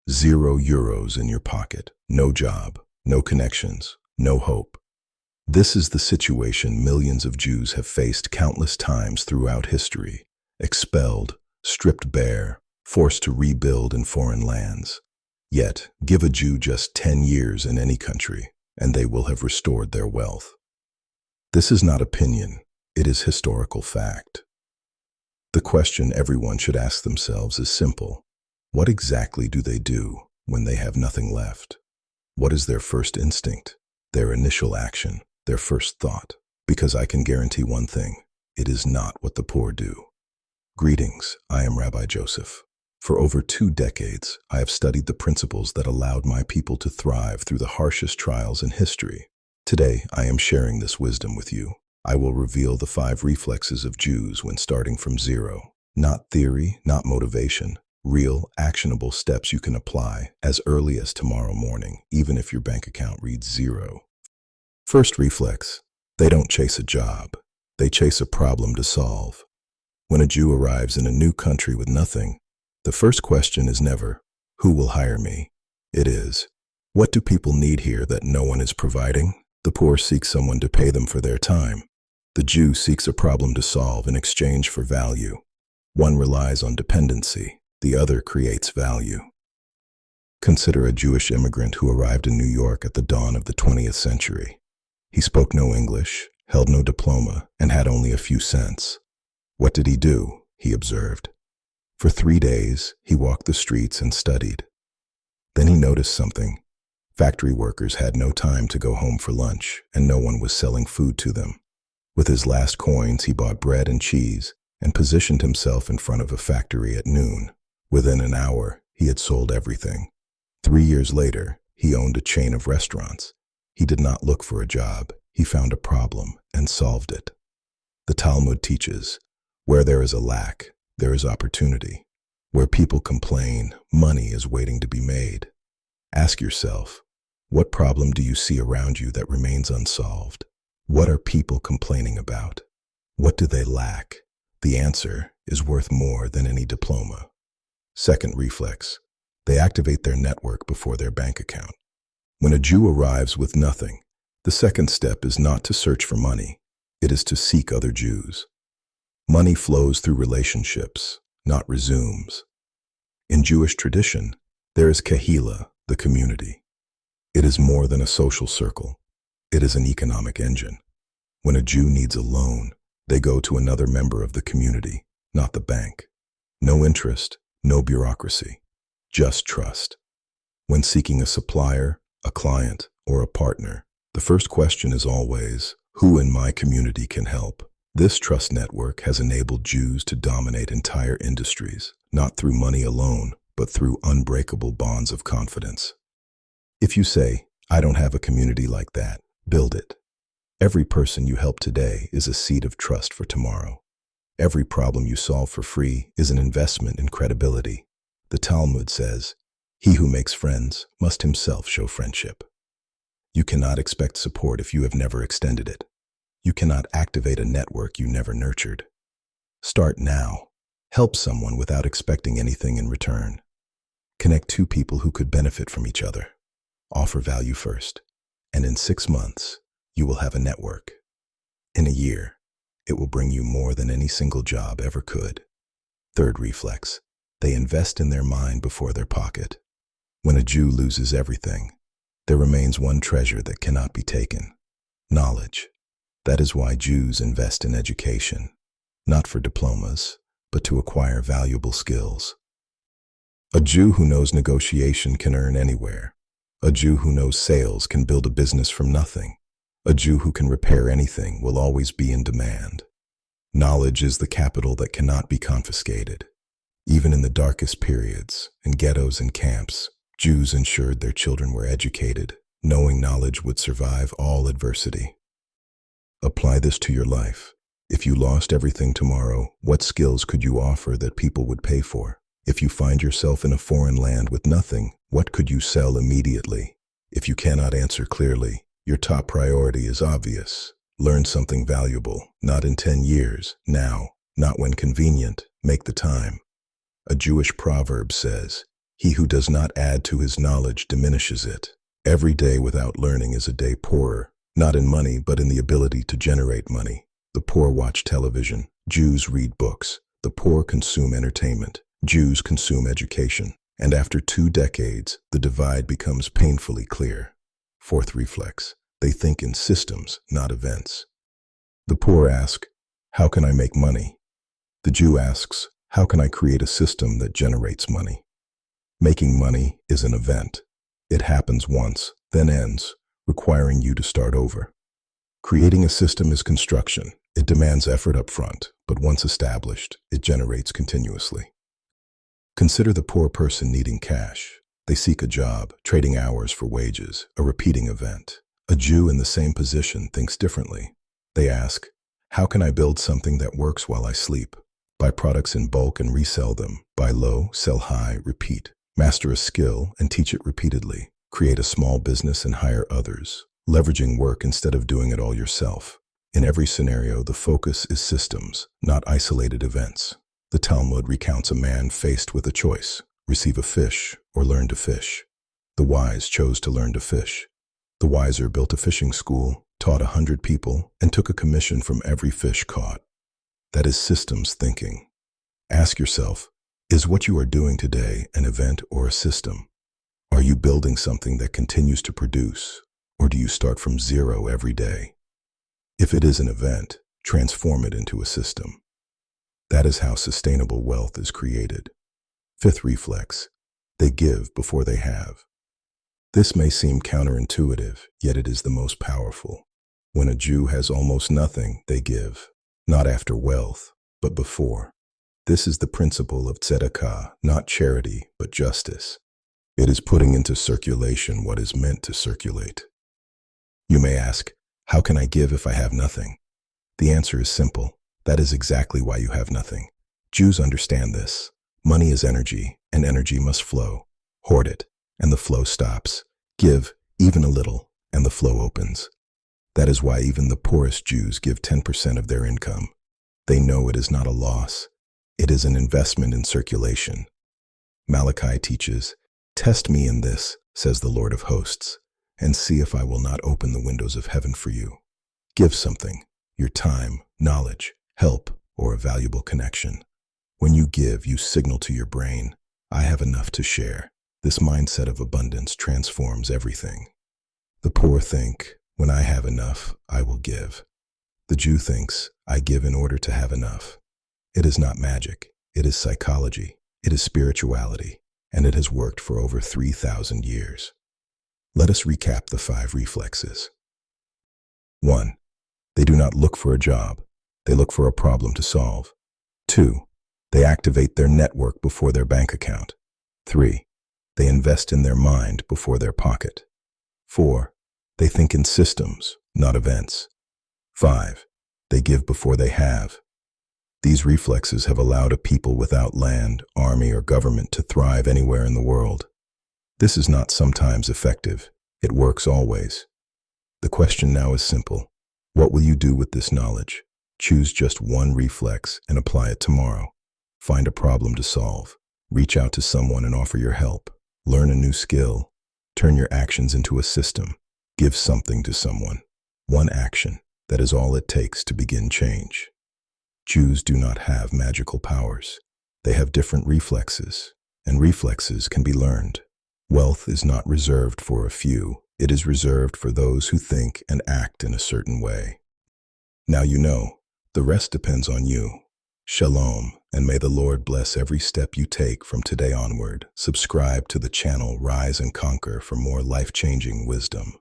€0 in your pocket, no job, no connections, no hope. This is the situation millions of Jews have faced countless times throughout history, expelled, stripped bare, forced to rebuild in foreign lands. Yet, give a Jew just 10 years in any country, and they will have restored their wealth. This is not opinion, it is historical fact. The question everyone should ask themselves is simple. What exactly do they do when they have nothing left? What is their first instinct, their initial action, their first thought? Because I can guarantee one thing, it is not what the poor do. Greetings, I am Rabbi Joseph. For over 2 decades, I have studied the principles that allowed my people to thrive through the harshest trials in history. Today, I am sharing this wisdom with you. I will reveal the 5 reflexes of Jews when starting from zero. Not theory, not motivation. Real, actionable steps you can apply as early as tomorrow morning, even if your bank account reads 0. First reflex, they don't chase a job. They chase a problem to solve. When a Jew arrives in a new country with nothing, the first question is never, who will hire me? It is, what do people need here that no one is providing? The poor seek someone to pay them for their time. The Jew seeks a problem to solve in exchange for value. One relies on dependency, the other creates value. Consider a Jewish immigrant who arrived in New York at the dawn of the 20th century. He spoke no English, held no diploma, and had only a few cents. What did he do? He observed. For 3 days, he walked the streets and studied. Then he noticed something. Factory workers had no time to go home for lunch, and no one was selling food to them. With his last coins, he bought bread and cheese and positioned himself in front of a factory at noon. Within an hour, he had sold everything. 3 years later, he owned a chain of restaurants. He did not look for a job. He found a problem and solved it. The Talmud teaches, where there is a lack, there is opportunity. Where people complain, money is waiting to be made. Ask yourself, what problem do you see around you that remains unsolved? What are people complaining about? What do they lack? The answer is worth more than any diploma. Second reflex, they activate their network before their bank account. When a Jew arrives with nothing, the second step is not to search for money, it is to seek other Jews. Money flows through relationships, not resumes. In Jewish tradition, there is kahila, the community. It is more than a social circle. It is an economic engine. When a Jew needs a loan, they go to another member of the community, not the bank. No interest, no bureaucracy, just trust. When seeking a supplier, a client, or a partner, the first question is always, who in my community can help? This trust network has enabled Jews to dominate entire industries, not through money alone, but through unbreakable bonds of confidence. If you say, I don't have a community like that, build it. Every person you help today is a seed of trust for tomorrow. Every problem you solve for free is an investment in credibility. The Talmud says, he who makes friends must himself show friendship. You cannot expect support if you have never extended it. You cannot activate a network you never nurtured. Start now. Help someone without expecting anything in return. Connect 2 people who could benefit from each other. Offer value first, and in 6 months, you will have a network. In a year, it will bring you more than any single job ever could. Third reflex, they invest in their mind before their pocket. When a Jew loses everything, there remains one treasure that cannot be taken: knowledge. That is why Jews invest in education, not for diplomas, but to acquire valuable skills. A Jew who knows negotiation can earn anywhere. A Jew who knows sales can build a business from nothing. A Jew who can repair anything will always be in demand. Knowledge is the capital that cannot be confiscated. Even in the darkest periods, in ghettos and camps, Jews ensured their children were educated, knowing knowledge would survive all adversity. Apply this to your life. If you lost everything tomorrow, what skills could you offer that people would pay for? If you find yourself in a foreign land with nothing, what could you sell immediately? If you cannot answer clearly, your top priority is obvious. Learn something valuable, not in 10 years, now, not when convenient, make the time. A Jewish proverb says, He who does not add to his knowledge diminishes it. Every day without learning is a day poorer, not in money, but in the ability to generate money. The poor watch television. Jews read books. The poor consume entertainment. Jews consume education. And after 2 decades, the divide becomes painfully clear. Fourth reflex. They think in systems, not events. The poor ask, how can I make money? The Jew asks, how can I create a system that generates money? Making money is an event. It happens once, then ends, requiring you to start over. Creating a system is construction. It demands effort up front, but once established, it generates continuously. Consider the poor person needing cash. They seek a job, trading hours for wages, a repeating event. A Jew in the same position thinks differently. They ask, how can I build something that works while I sleep? Buy products in bulk and resell them. Buy low, sell high, repeat. Master a skill and teach it repeatedly. Create a small business and hire others, leveraging work instead of doing it all yourself. In every scenario, the focus is systems, not isolated events. The Talmud recounts a man faced with a choice: receive a fish or learn to fish. The wise chose to learn to fish. The wiser built a fishing school, taught 100 people, and took a commission from every fish caught. That is systems thinking. Ask yourself, is what you are doing today an event or a system? Are you building something that continues to produce, or do you start from zero every day? If it is an event, transform it into a system. That is how sustainable wealth is created. Fifth reflex, they give before they have. This may seem counterintuitive, yet it is the most powerful. When a Jew has almost nothing, they give, not after wealth, but before. This is the principle of tzedakah, not charity, but justice. It is putting into circulation what is meant to circulate. You may ask, how can I give if I have nothing? The answer is simple. That is exactly why you have nothing. Jews understand this. Money is energy, and energy must flow. Hoard it, and the flow stops. Give, even a little, and the flow opens. That is why even the poorest Jews give 10% of their income. They know it is not a loss. It is an investment in circulation. Malachi teaches, test me in this, says the Lord of hosts, and see if I will not open the windows of heaven for you. Give something, your time, knowledge, help, or a valuable connection. When you give, you signal to your brain, I have enough to share. This mindset of abundance transforms everything. The poor think, when I have enough, I will give. The Jew thinks, I give in order to have enough. It is not magic. It is psychology. It is spirituality, and it has worked for over 3,000 years. Let us recap the 5 reflexes. 1. They do not look for a job. They look for a problem to solve. 2. They activate their network before their bank account. 3. They invest in their mind before their pocket. 4. They think in systems, not events. 5. They give before they have. These reflexes have allowed a people without land, army, or government to thrive anywhere in the world. This is not sometimes effective. It works always. The question now is simple. What will you do with this knowledge? Choose just one reflex and apply it tomorrow. Find a problem to solve. Reach out to someone and offer your help. Learn a new skill. Turn your actions into a system. Give something to someone. One action. That is all it takes to begin change. Jews do not have magical powers. They have different reflexes, and reflexes can be learned. Wealth is not reserved for a few. It is reserved for those who think and act in a certain way. Now you know, the rest depends on you. Shalom, and may the Lord bless every step you take from today onward. Subscribe to the channel Rise and Conquer for more life-changing wisdom.